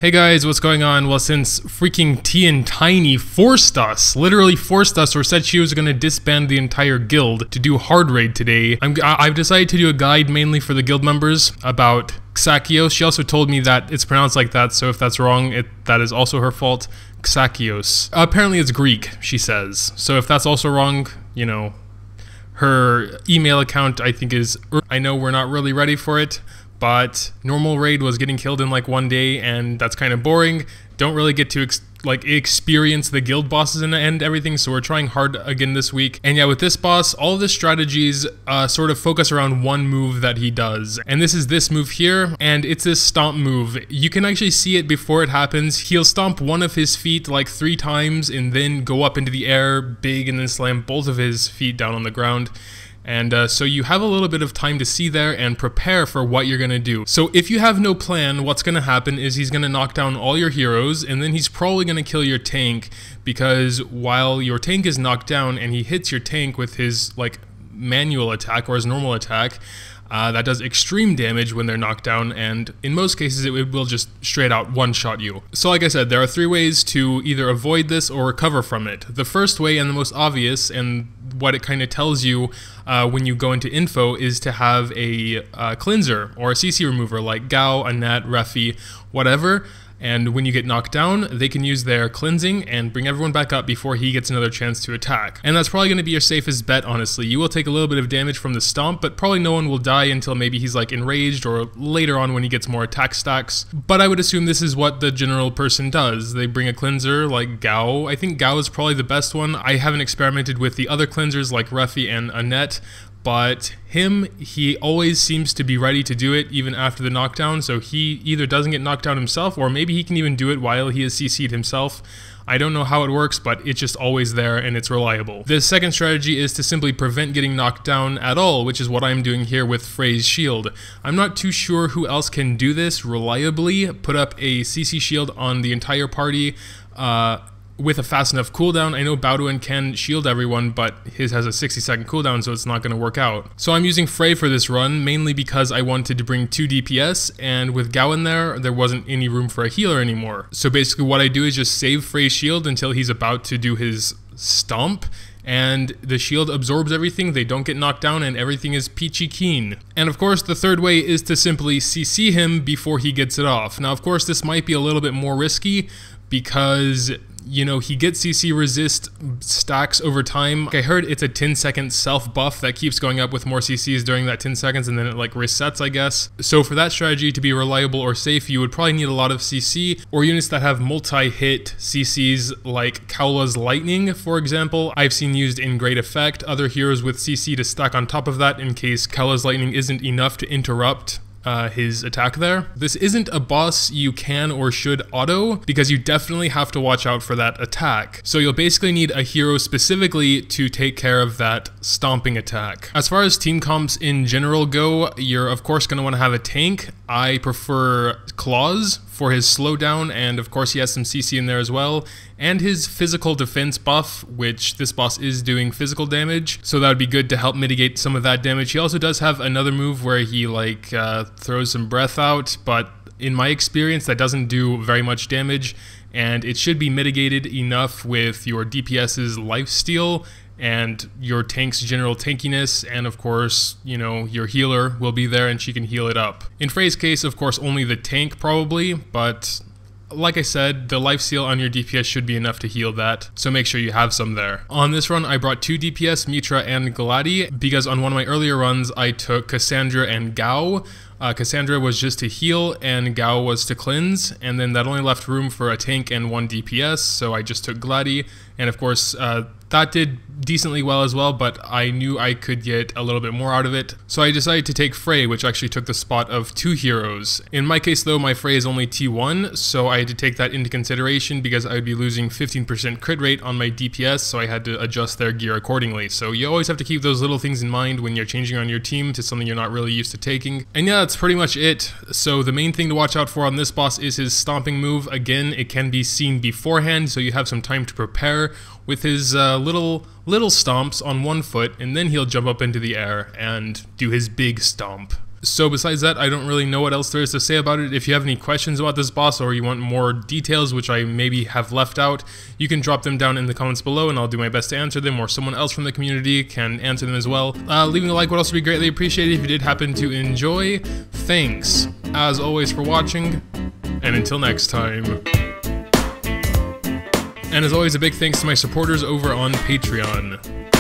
Hey guys, what's going on? Well, since freaking T and Tiny literally forced us, or said she was going to disband the entire guild to do hard raid today, I've decided to do a guide mainly for the guild members about Xakios. She also told me that it's pronounced like that, so if that's wrong, that is also her fault. Xakios. Apparently it's Greek, she says. So if that's also wrong, you know, her email account I think is... I know we're not really ready for it, but normal raid was getting killed in like one day, and that's kind of boring. Don't really get to experience the guild bosses and everything, so we're trying hard again this week. And yeah, with this boss, all of the strategies sort of focus around one move that he does, and this is this move here, and it's this stomp move. You can actually see it before it happens. He'll stomp one of his feet like 3 times and then go up into the air big and then slam both of his feet down on the ground. And so you have a little bit of time to see there and prepare for what you're going to do. So if you have no plan, what's going to happen is he's going to knock down all your heroes, and then he's probably going to kill your tank, because while your tank is knocked down and he hits your tank with his like manual attack or his normal attack, that does extreme damage when they're knocked down, and in most cases it will just straight out one-shot you. So like I said, there are 3 ways to either avoid this or recover from it. The first way, and the most obvious, and what it kind of tells you when you go into info, is to have a cleanser or a CC remover like Gao, Anat, Refi, whatever. And when you get knocked down, they can use their cleansing and bring everyone back up before he gets another chance to attack. And that's probably going to be your safest bet, honestly. You will take a little bit of damage from the stomp, but probably no one will die until maybe he's like enraged or later on when he gets more attack stacks. But I would assume this is what the general person does. They bring a cleanser like Gao. I think Gao is probably the best one. I haven't experimented with the other cleansers like Refi and Annette, but he always seems to be ready to do it even after the knockdown, so he either doesn't get knocked down himself, or maybe he can even do it while he is CC'd himself. I don't know how it works, but it's just always there and it's reliable. The second strategy is to simply prevent getting knocked down at all, which is what I'm doing here with Frey's shield. I'm not too sure who else can do this reliably, put up a CC shield on the entire party, with a fast enough cooldown. I know Bowdoin can shield everyone, but his has a 60-second cooldown, so it's not going to work out. So I'm using Frey for this run, mainly because I wanted to bring 2 DPS, and with Gao in there wasn't any room for a healer anymore. So basically what I do is just save Frey's shield until he's about to do his stomp, and the shield absorbs everything, they don't get knocked down, and everything is peachy keen. And of course, the third way is to simply CC him before he gets it off. Now, of course, this might be a little bit more risky, because you know, he gets CC resist stacks over time. I heard it's a 10-second self buff that keeps going up with more CCs during that 10 seconds, and then it like resets, I guess. So for that strategy to be reliable or safe, you would probably need a lot of CC, or units that have multi-hit CCs like Kaola's Lightning, for example. I've seen used in great effect. Other heroes with CC to stack on top of that in case Kaola's Lightning isn't enough to interrupt his attack there. This isn't a boss you can or should auto, because you definitely have to watch out for that attack. So you'll basically need a hero specifically to take care of that stomping attack. As far as team comps in general go, you're of course going to want to have a tank. I prefer Claws for his slowdown, and of course he has some CC in there as well, and his physical defense buff, which this boss is doing physical damage, so that would be good to help mitigate some of that damage. He also does have another move where he like throws some breath out, but in my experience that doesn't do very much damage, and it should be mitigated enough with your DPS's lifesteal and your tank's general tankiness, and of course, you know, your healer will be there and she can heal it up. In Frey's case, of course, only the tank probably, but like I said, the lifesteal on your DPS should be enough to heal that, so make sure you have some there. On this run, I brought 2 DPS, Mitra and Gladi, because on one of my earlier runs, I took Cassandra and Gao. Cassandra was just to heal, and Gao was to cleanse, and then that only left room for a tank and 1 DPS, so I just took Gladi, and of course, that did decently well as well, but I knew I could get a little bit more out of it. So I decided to take Frey, which actually took the spot of 2 heroes. In my case though, my Frey is only T1, so I had to take that into consideration because I would be losing 15% crit rate on my DPS, so I had to adjust their gear accordingly. So you always have to keep those little things in mind when you're changing on your team to something you're not really used to taking. And yeah, that's pretty much it. So the main thing to watch out for on this boss is his stomping move. Again, it can be seen beforehand, so you have some time to prepare with his little stomps on one foot, and then he'll jump up into the air and do his big stomp. So besides that, I don't really know what else there is to say about it. If you have any questions about this boss or you want more details which I maybe have left out, you can drop them down in the comments below and I'll do my best to answer them, or someone else from the community can answer them as well. Leaving a like would also be greatly appreciated if you did happen to enjoy. Thanks, as always, for watching, and until next time. And as always, a big thanks to my supporters over on Patreon.